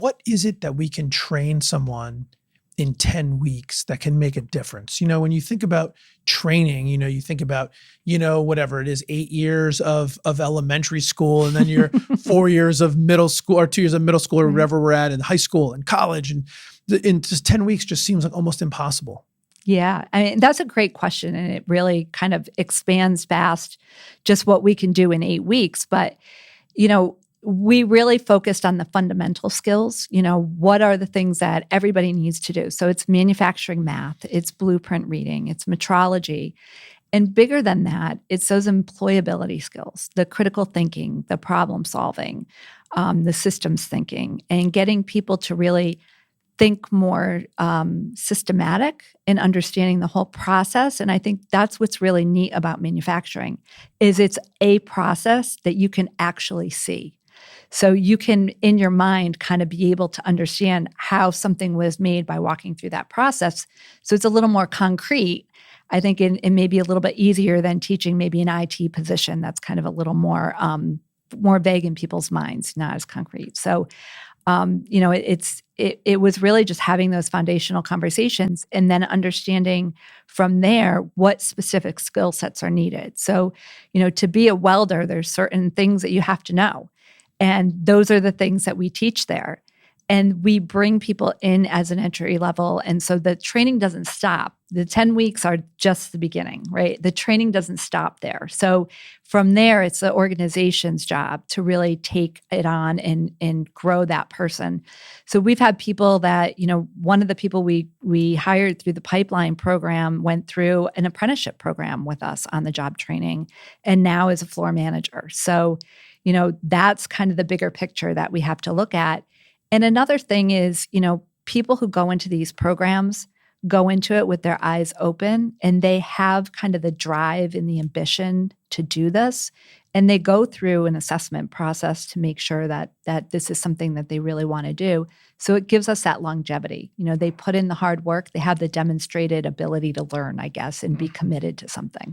what is it that we can train someone in 10 weeks that can make a difference? When you think about training, you think about, whatever it is, 8 years of elementary school, and then your 4 years of middle school or 2 years of middle school or wherever we're at in high school and college. And in just 10 weeks just seems like almost impossible. Yeah, I mean, that's a great question. And it really kind of expands past just what we can do in 8 weeks. But, we really focused on the fundamental skills. What are the things that everybody needs to do? So it's manufacturing math, it's blueprint reading, it's metrology. And bigger than that, it's those employability skills, the critical thinking, the problem solving, the systems thinking, and getting people to really think more systematic in understanding the whole process. And I think that's what's really neat about manufacturing is it's a process that you can actually see. So you can, in your mind, kind of be able to understand how something was made by walking through that process. So it's a little more concrete. I think it may be a little bit easier than teaching maybe an IT position that's kind of a little more vague in people's minds, not as concrete. So, it was really just having those foundational conversations and then understanding from there what specific skill sets are needed. So, to be a welder, there's certain things that you have to know. And those are the things that we teach there. And we bring people in as an entry level. And so the training doesn't stop. The 10 weeks are just the beginning, right? The training doesn't stop there. So from there, it's the organization's job to really take it on and grow that person. So we've had people that, one of the people we hired through the pipeline program went through an apprenticeship program with us on the job training and now is a floor manager. So, that's kind of the bigger picture that we have to look at. And another thing is, people who go into these programs go into it with their eyes open and they have kind of the drive and the ambition to do this. And they go through an assessment process to make sure that this is something that they really want to do. So it gives us that longevity. They put in the hard work, they have the demonstrated ability to learn, I guess, and be committed to something.